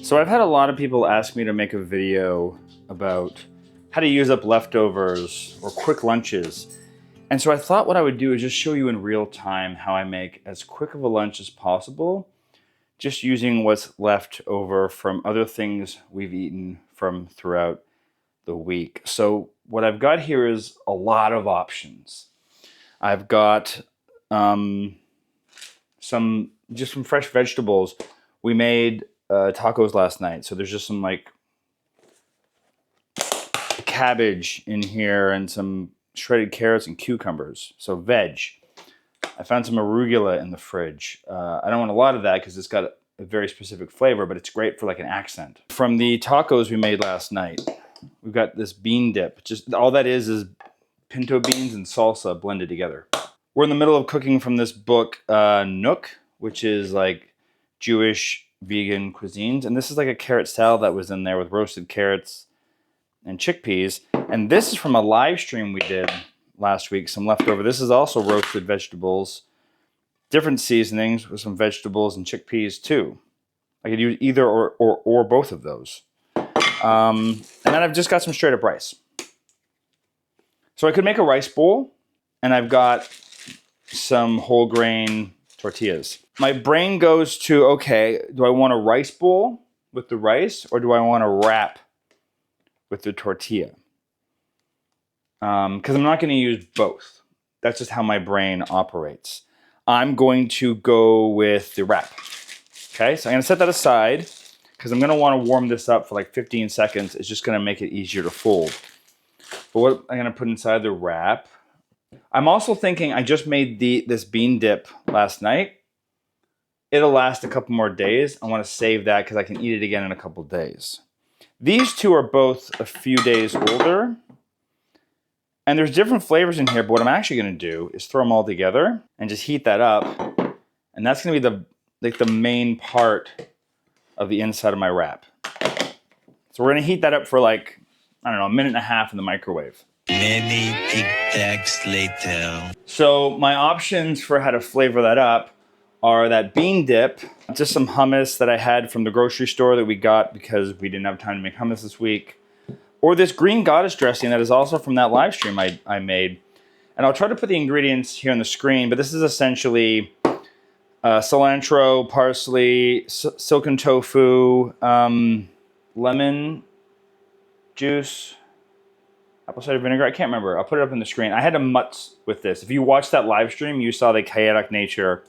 So I've had a lot of people ask me to make a video about how to use up leftovers or quick lunches. And so I thought what I would do is just show you in real time how I make as quick of a lunch as possible, just using what's left over from other things we've eaten from throughout the week. So what I've got here is a lot of options. I've got some fresh vegetables. We made tacos last night, so there's just some like cabbage in here and some shredded carrots and cucumbers, so veg. I found some arugula in the fridge. I don't want a lot of that because it's got a very specific flavor, but it's great for like an accent. From the tacos we made last night, we've got this bean dip. Just all that is pinto beans and salsa blended together. We're in the middle of cooking from this book, Nook, which is like Jewish vegan cuisines, and this is like a carrot salad that was in there with roasted carrots and chickpeas. And this is from a live stream we did last week, some leftover. This is also roasted vegetables, different seasonings with some vegetables and chickpeas too. I could use either or both of those. And then I've just got some straight up rice. So I could make a rice bowl, and I've got some whole grain tortillas. My brain goes to, okay, do I want a rice bowl with the rice, or do I want to wrap with the tortilla? Because I'm not going to use both. That's just how my brain operates. I'm going to go with the wrap. Okay, so I'm going to set that aside because I'm going to want to warm this up for like 15 seconds. It's just going to make it easier to fold. But what I'm going to put inside the wrap, I'm also thinking I just made this bean dip last night. It'll last a couple more days. I want to save that because I can eat it again in a couple days. These two are both a few days older. And there's different flavors in here, but what I'm actually going to do is throw them all together and just heat that up. And that's going to be the main part of the inside of my wrap. So we're going to heat that up for like, I don't know, a minute and a half in the microwave. Many Tic Tacs later. So my options for how to flavor that up are that bean dip, just some hummus that I had from the grocery store that we got because we didn't have time to make hummus this week, or this green goddess dressing that is also from that live stream I made. And I'll try to put the ingredients here on the screen, but this is essentially cilantro, parsley, silken tofu, lemon juice, apple cider vinegar. I can't remember. I'll put it up on the screen. I had to mutz with this. If you watched that live stream, you saw the chaotic nature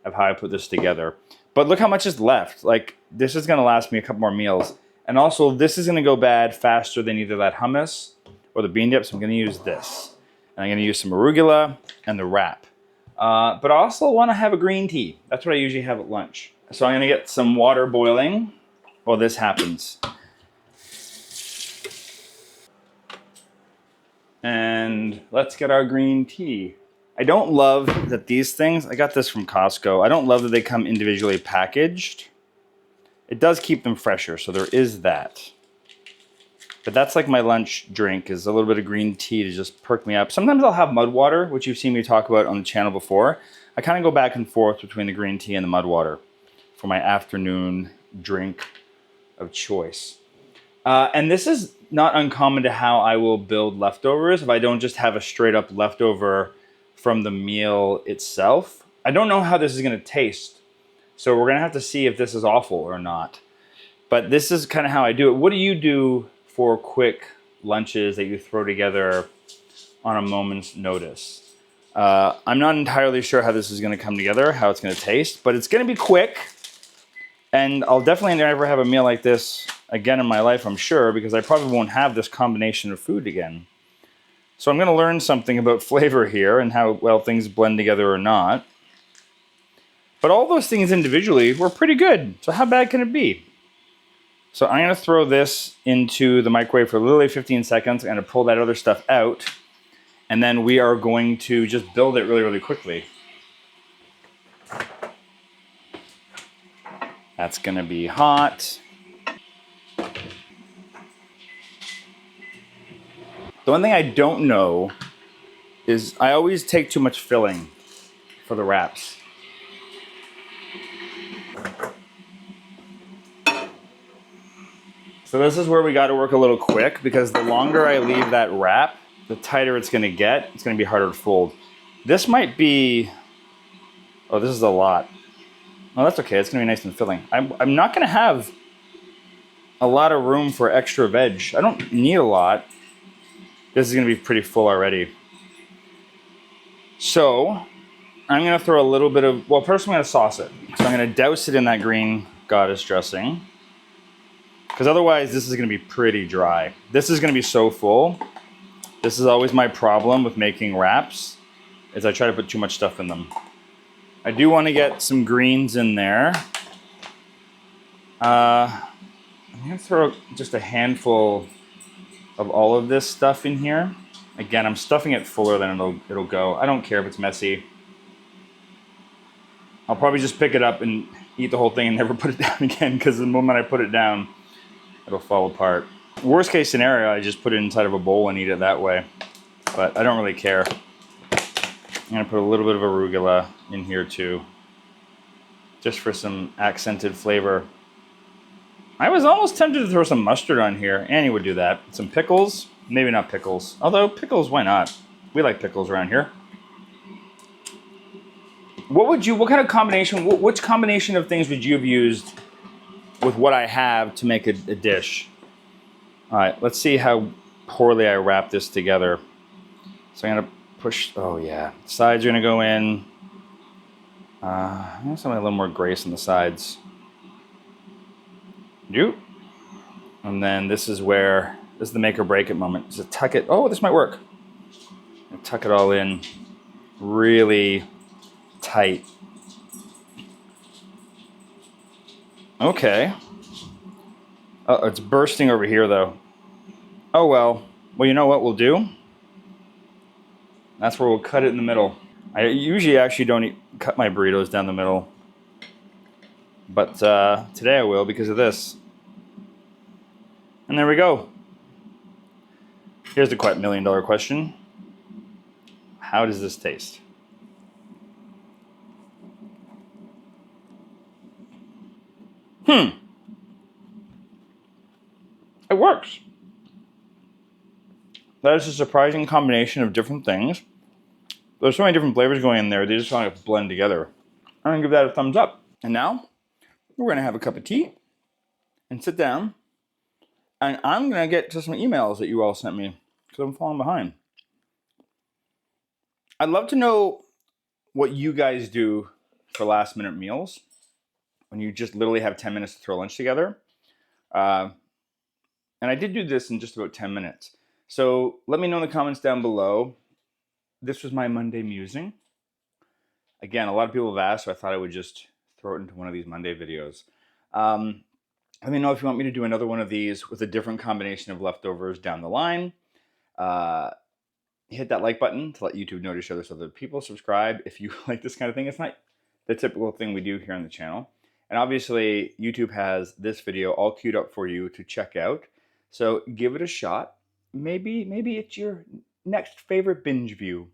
of how I put this together. But look how much is left. Like, this is going to last me a couple more meals. And also, this is going to go bad faster than either that hummus or the bean dip, so I'm going to use this. And I'm going to use some arugula and the wrap. But I also want to have a green tea. That's what I usually have at lunch. So I'm going to get some water boiling while this happens. And let's get our green tea. I don't love that these things, I got this from Costco. I don't love that they come individually packaged. It does keep them fresher, so there is that. But that's like my lunch drink, is a little bit of green tea to just perk me up. Sometimes I'll have mud water, which you've seen me talk about on the channel before. I kind of go back and forth between the green tea and the mud water for my afternoon drink of choice. And this is not uncommon to how I will build leftovers if I don't just have a straight up leftover from the meal itself. I don't know how this is going to taste, so we're going to have to see if this is awful or not. But this is kind of how I do it. What do you do for quick lunches that you throw together on a moment's notice? I'm not entirely sure how this is going to come together, how it's going to taste, but it's going to be quick. And I'll definitely never have a meal like this again in my life, I'm sure, because I probably won't have this combination of food again. So I'm going to learn something about flavor here and how well things blend together or not. But all those things individually were pretty good. So how bad can it be? So I'm going to throw this into the microwave for literally 15 seconds. I'm going to pull that other stuff out. And then we are going to just build it really, really quickly. That's going to be hot. The one thing I don't know is I always take too much filling for the wraps. So this is where we got to work a little quick, because the longer I leave that wrap, the tighter it's going to get. It's going to be harder to fold. This might be, oh, this is a lot. Oh, that's okay. It's going to be nice and filling. I'm not going to have a lot of room for extra veg. I don't need a lot. This is going to be pretty full already. So I'm going to throw a little bit of, well, first I'm going to sauce it. So I'm going to douse it in that green goddess dressing, because otherwise this is going to be pretty dry. This is going to be so full. This is always my problem with making wraps, is I try to put too much stuff in them. I do want to get some greens in there. I'm going to throw just a handful of all of this stuff in here. Again, I'm stuffing it fuller than it'll go. I don't care if it's messy. I'll probably just pick it up and eat the whole thing and never put it down again, because the moment I put it down, it'll fall apart. Worst case scenario, I just put it inside of a bowl and eat it that way. But I don't really care. I'm going to put a little bit of arugula in here too, just for some accented flavor. I was almost tempted to throw some mustard on here. Annie would do that. Some pickles. Maybe not pickles. Although pickles, why not? We like pickles around here. What kind of combination, which combination of things would you have used with what I have to make a dish? All right, let's see how poorly I wrap this together. So I'm gonna push, oh yeah. Sides are gonna go in. I'm gonna a little more grace on the sides. And then this is where, this is the make or break it moment. Just tuck it, oh, this might work. Tuck it all in really tight. Okay. Oh, it's bursting over here though. Oh well. Well, you know what we'll do? That's where we'll cut it in the middle. I usually actually don't cut my burritos down the middle. But today I will, because of this. And there we go. Here's the quite $1,000,000 question. How does this taste? It works. That is a surprising combination of different things. There's so many different flavors going in there, they just want to blend together. I'm gonna give that a thumbs up. And now, we're gonna have a cup of tea and sit down, and I'm gonna get to some emails that you all sent me, because I'm falling behind. I'd love to know what you guys do for last minute meals, when you just literally have 10 minutes to throw lunch together. And I did do this in just about 10 minutes. So let me know in the comments down below. This was my Monday musing. Again, a lot of people have asked, so I thought I would just throw it into one of these Monday videos. Let me know if you want me to do another one of these with a different combination of leftovers down the line. Hit that like button to let YouTube know to show this to other people. Subscribe if you like this kind of thing. It's not the typical thing we do here on the channel. And obviously, YouTube has this video all queued up for you to check out. So give it a shot. Maybe it's your next favorite binge view.